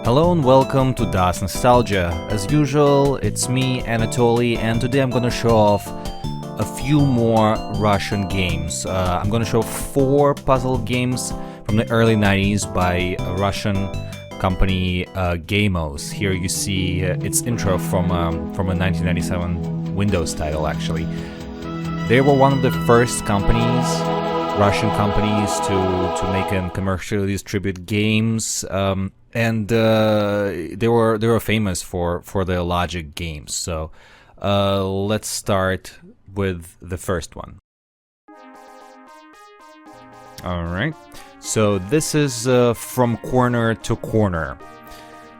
Hello and welcome to Das Nostalgia. As usual, it's me, Anatoly, and today I'm gonna show off a few more Russian games. I'm gonna show 4 puzzle games from the early 90s by a Russian company, Gamos. Here you see its intro from a 1997 Windows title, actually. They were one of the first companies, Russian companies, to make and commercially distribute games, and they were famous for their logic games. So let's start with the first one. All right. So this is From Corner to Corner.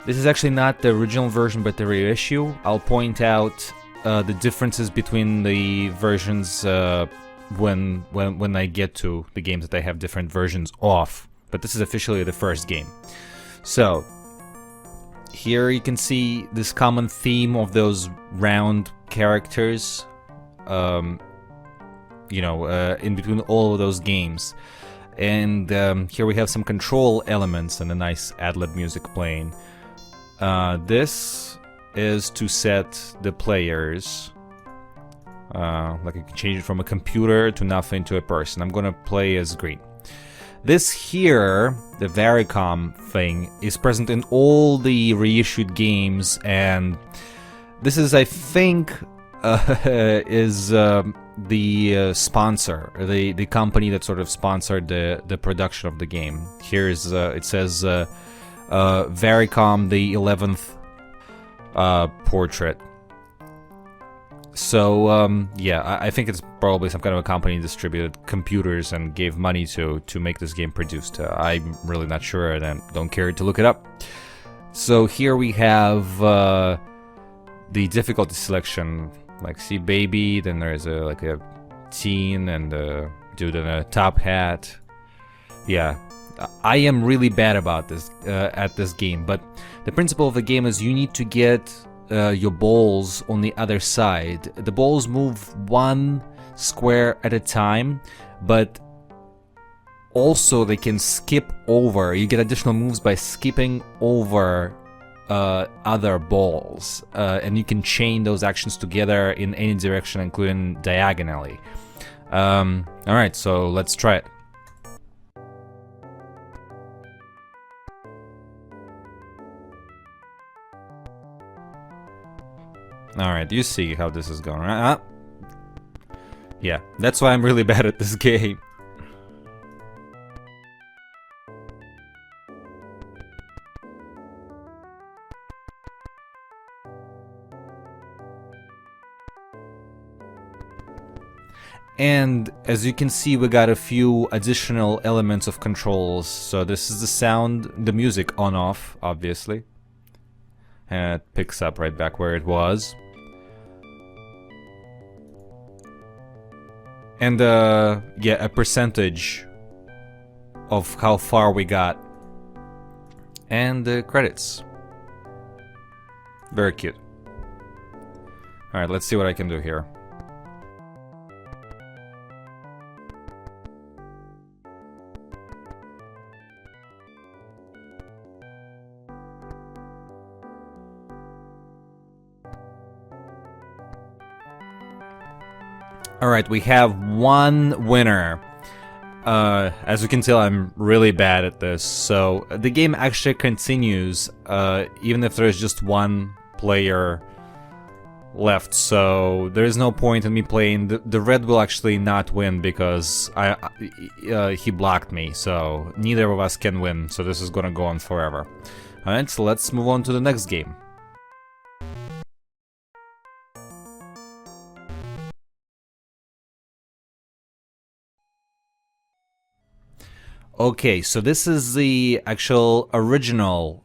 This is actually not the original version, but the reissue. I'll point out the differences between the versions when I get to the games that I have different versions of. But this is officially the first game. So here you can see this common theme of those round characters, in between all of those games. And here we have some control elements and a nice ad-lib music playing. This is to set the players, like you can change it from a computer to nothing to a person. I'm gonna play as green. This here, the Varicom thing, is present in all the reissued games, and this is, I think, is the sponsor, the company that sort of sponsored the production of the game. Here's it says Varicom, the 11th portrait. So yeah, I think it's probably some kind of a company distributed computers and gave money to make this game produced. I'm really not sure, and I don't care to look it up. So here we have the difficulty selection, like see baby, then there's a teen and a dude in a top hat. Yeah, I am really bad about this at this game, but the principle of the game is you need to get your balls on the other side. The balls move 1 square at a time, but also they can skip over. You get additional moves by skipping over other balls, and you can chain those actions together in any direction, including diagonally. Alright, so let's try it. Alright, you see how this is going, right? Yeah, that's why I'm really bad at this game. And as you can see, we got a few additional elements of controls. So this is the sound, the music on-off, obviously. And it picks up right back where it was. And yeah, a percentage of how far we got. And the credits. Very cute. Alright, let's see what I can do here. Alright, we have one winner. As you can tell, I'm really bad at this, so the game actually continues, even if there's just one player left, so there's no point in me playing. The red will actually not win because he blocked me, so neither of us can win, so this is gonna go on forever. Alright, so let's move on to the next game. Okay, so this is the actual original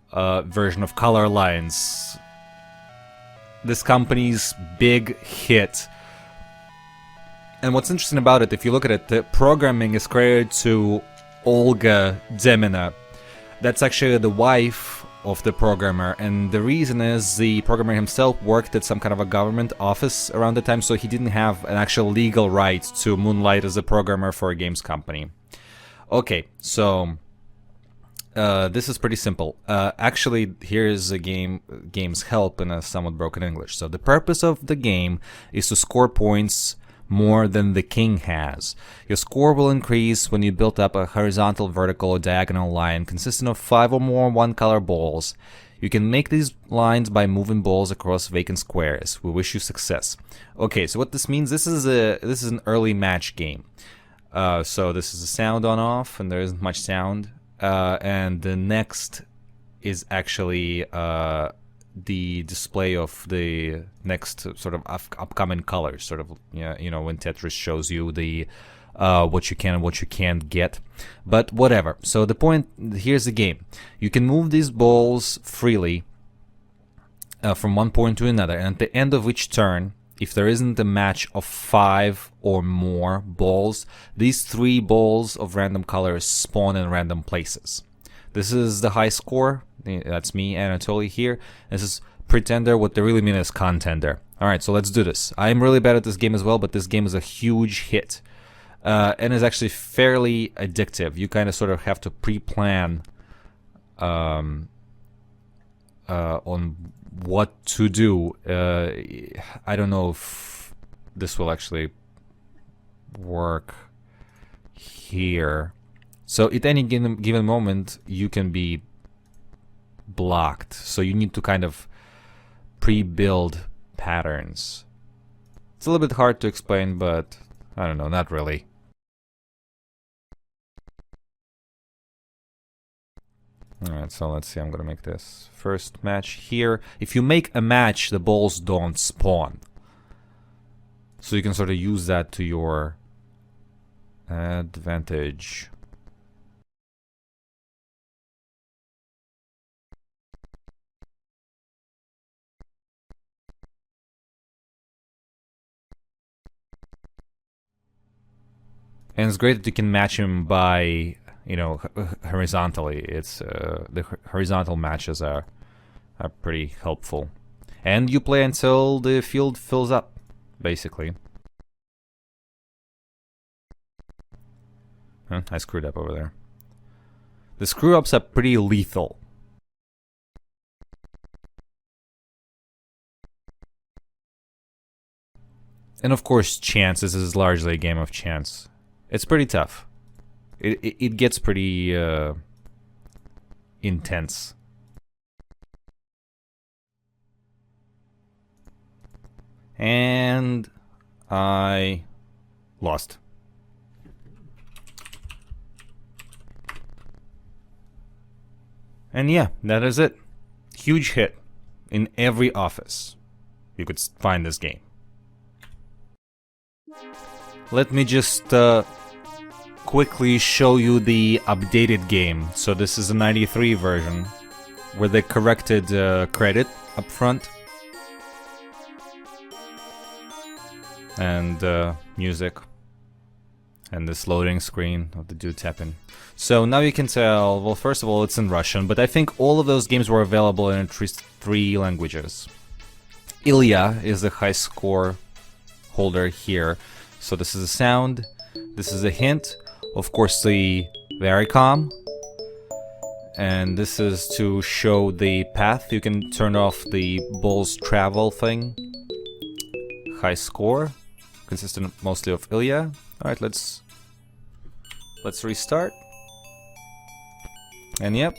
version of Color Lines. This company's big hit. And what's interesting about it, if you look at it, the programming is credited to Olga Demina. That's actually the wife of the programmer, and the reason is the programmer himself worked at some kind of a government office around the time, so he didn't have an actual legal right to moonlight as a programmer for a games company. Okay, so This is pretty simple. Actually, here's a game's help in a somewhat broken English. So the purpose of the game is to score points more than the king has. Your score will increase when you build up a horizontal, vertical, or diagonal line consisting of 5 or more one-color balls. You can make these lines by moving balls across vacant squares. We wish you success. Okay, so what this means, this is an early match game. So this is the sound on off, and there isn't much sound. And the next is actually the display of the next sort of upcoming colors, sort of, you know, when Tetris shows you the what you can and what you can't get. But whatever. So the point, here's the game. You can move these balls freely from one point to another, and at the end of each turn, if there isn't a match of 5 or more balls, these 3 balls of random colors spawn in random places. This is the high score. That's me, Anatoly, here. This is pretender. What they really mean is contender. Alright, so let's do this. I'm really bad at this game as well, but this game is a huge hit. And is actually fairly addictive. You kind of sort of have to pre-plan on what to do. I don't know if this will actually work here. So at any given moment, you can be blocked. So you need to kind of pre-build patterns. It's a little bit hard to explain, but I don't know, not really. Alright, so let's see, I'm gonna make this first match here. If you make a match, the balls don't spawn. So you can sort of use that to your advantage. And it's great that you can match him by, you know, horizontally. It's the horizontal matches are pretty helpful. And you play until the field fills up, basically. Huh, I screwed up over there. The screw-ups are pretty lethal. And of course, chance. This is largely a game of chance. It's pretty tough. It gets pretty intense. And I lost. And yeah, that is it. Huge hit. In every office you could find this game. Let me just quickly show you the updated game. So this is a 93 version with the corrected credit up front. And music. And this loading screen of the dude tapping. So now you can tell, well, first of all, it's in Russian, but I think all of those games were available in at least 3 languages. Ilya is the high score holder here. So this is a sound, this is a hint, of course the very calm, and this is to show the path. You can turn off the ball's travel thing. High score, consistent mostly of Ilya. Alright, let's restart. And yep,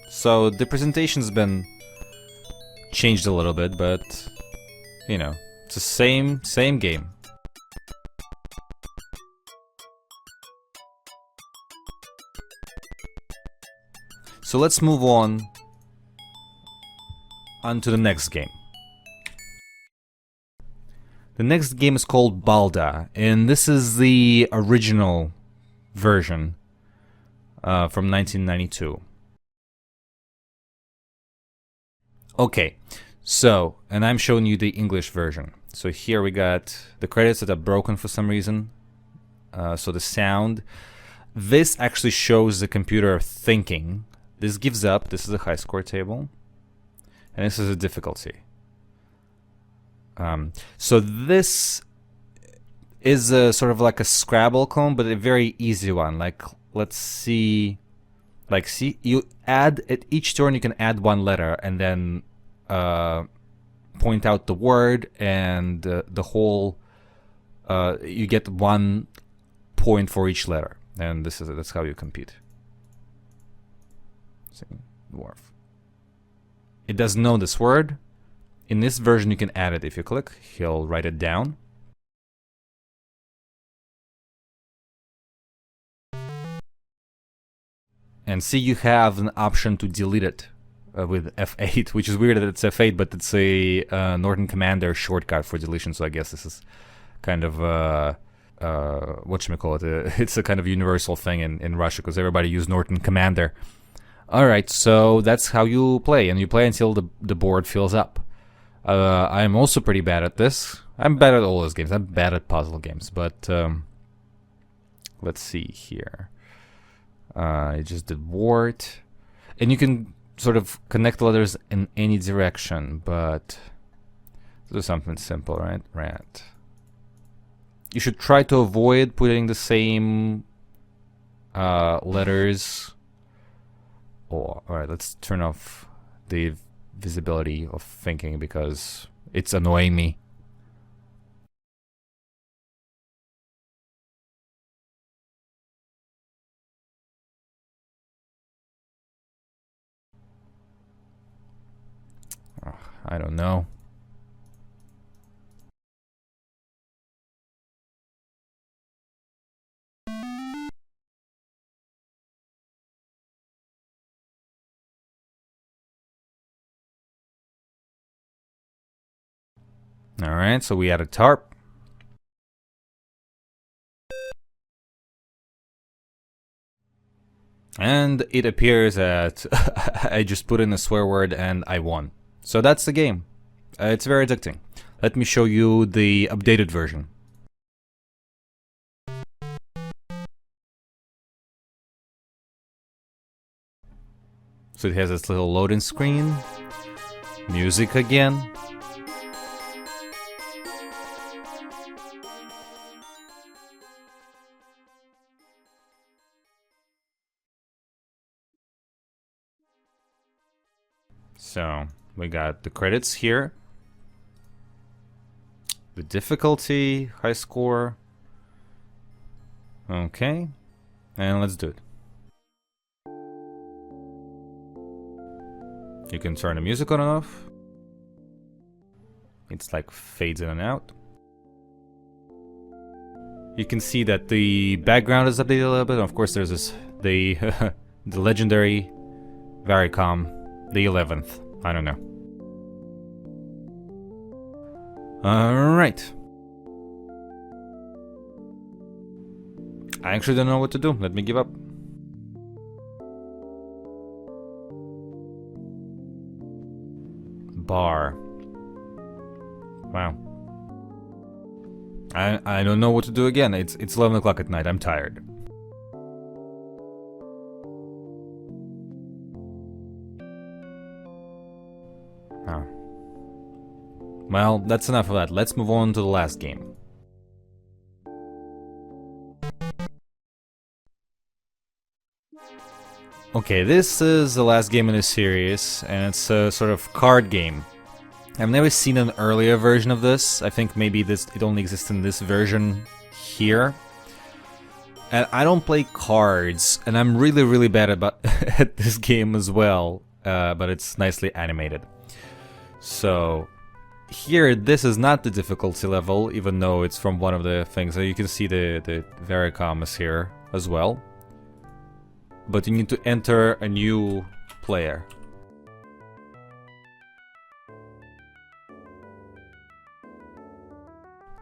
so the presentation's been changed a little bit, but you know, it's the same game. So let's move on to the next game. The next game is called Balda, and this is the original version from 1992. Okay, so, and I'm showing you the English version. So here we got the credits that are broken for some reason. So the sound. This actually shows the computer thinking. This gives up. This is a high score table. And this is a difficulty. So this is a sort of like a Scrabble clone, but a very easy one. Like, let's see Like, see, you add at each turn you can add one letter and then point out the word, and the whole you get 1 point for each letter, and that's how you compete. See, dwarf. It doesn't know this word. In this version you can add it. If you click, he'll write it down. And see, you have an option to delete it with F8, which is weird that it's F8, but it's a Norton Commander shortcut for deletion, so I guess this is kind of, whatchamacallit, it's a kind of universal thing in Russia, because everybody uses Norton Commander. Alright, so that's how you play, and you play until the board fills up. I'm also pretty bad at this. I'm bad at all those games. I'm bad at puzzle games, but let's see here. I just did wart, and you can sort of connect letters in any direction, but do something simple, right? Rat. You should try to avoid putting the same letters. Oh, alright, let's turn off the visibility of thinking because it's annoying me. I don't know. Alright, so we add a tarp. And it appears that I just put in a swear word and I won. So that's the game. It's very addicting. Let me show you the updated version. So it has this little loading screen. Music again. So we got the credits here. The difficulty, high score. Okay. And let's do it. You can turn the music on and off. It's like fades in and out. You can see that the background is updated a little bit. And of course, there's this the the legendary Varicom, the 11th. I don't know. Alright. I actually don't know what to do. Let me give up. Bar. Wow. I don't know what to do again. It's 11 o'clock at night. I'm tired. Oh. Well, that's enough of that. Let's move on to the last game. Okay, this is the last game in this series, and it's a sort of card game. I've never seen an earlier version of this. I think maybe it only exists in this version here. And I don't play cards, and I'm really bad at this game as well, but it's nicely animated. So here, this is not the difficulty level, even though it's from one of the things. So you can see the Varicom is here as well. But you need to enter a new player.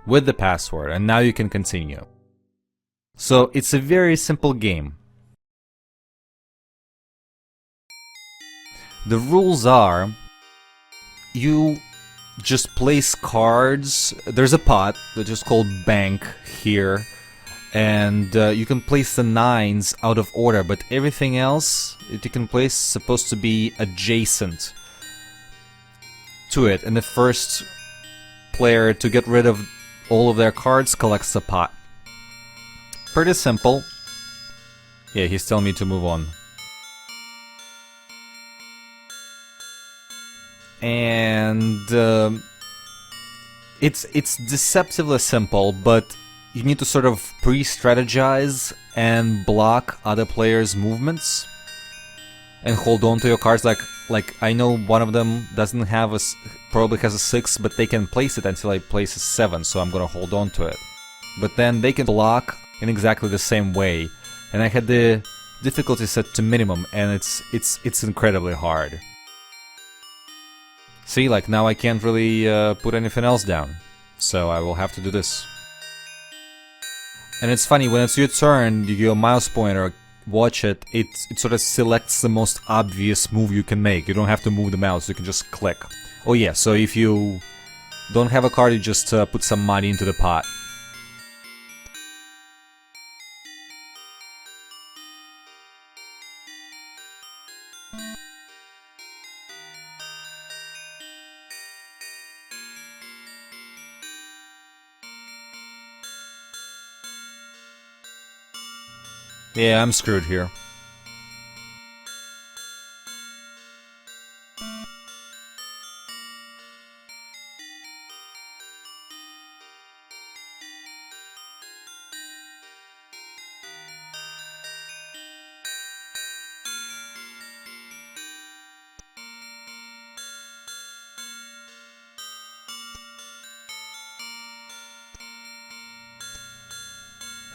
With the password, and now you can continue. So it's a very simple game. The rules are, you just place cards. There's a pot that is called bank here. And you can place the 9s out of order, but everything else that you can place is supposed to be adjacent to it. And the first player to get rid of all of their cards collects the pot. Pretty simple. Yeah, he's telling me to move on. and it's deceptively simple, but you need to sort of pre-strategize and block other players' movements and hold on to your cards. Like I know one of them doesn't have probably has a 6, but they can place it until I place a 7, so I'm gonna hold on to it. But then they can block in exactly the same way, and I had the difficulty set to minimum, and it's incredibly hard. See, like now I can't really put anything else down, so I will have to do this. And it's funny, when it's your turn, you go mouse pointer, watch it, it sort of selects the most obvious move you can make. You don't have to move the mouse, you can just click. Oh yeah, so if you don't have a card, you just put some money into the pot. Yeah, I'm screwed here.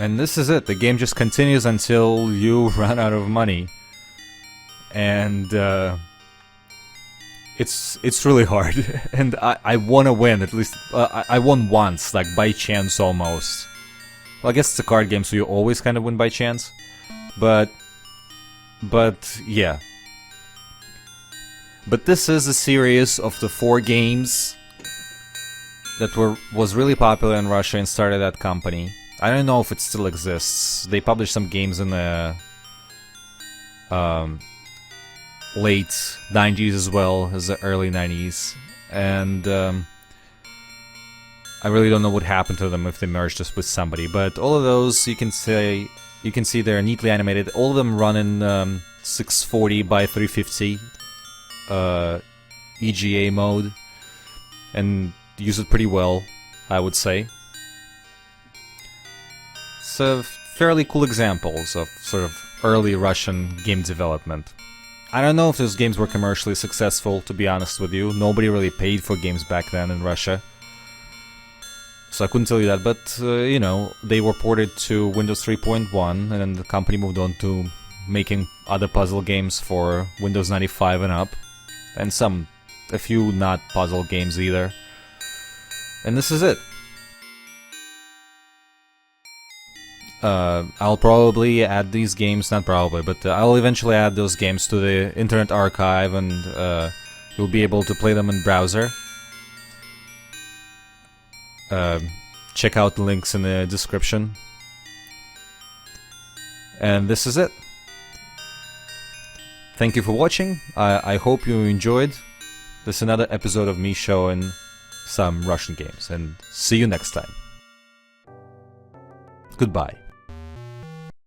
And this is it. The game just continues until you run out of money. And it's really hard. And I want to win, at least. I won once, like by chance almost. Well, I guess it's a card game, so you always kind of win by chance. But yeah. But this is a series of the 4 games that was really popular in Russia and started that company. I don't know if it still exists. They published some games in the late 90s as well as the early 90s, and I really don't know what happened to them if they merged us with somebody. But all of those you can see they're neatly animated. All of them run in 640 by 350 EGA mode, and use it pretty well, I would say. So fairly cool examples of sort of early Russian game development. I don't know if those games were commercially successful, to be honest with you. Nobody really paid for games back then in Russia, so I couldn't tell you that. But you know, they were ported to Windows 3.1, and then the company moved on to making other puzzle games for Windows 95 and up, and a few not puzzle games either. And this is it. I'll probably add these games, not probably, but I'll eventually add those games to the Internet Archive, and you'll be able to play them in browser. Check out the links in the description. And this is it. Thank you for watching. I hope you enjoyed. This is another episode of me showing some Russian games, and see you next time. Goodbye.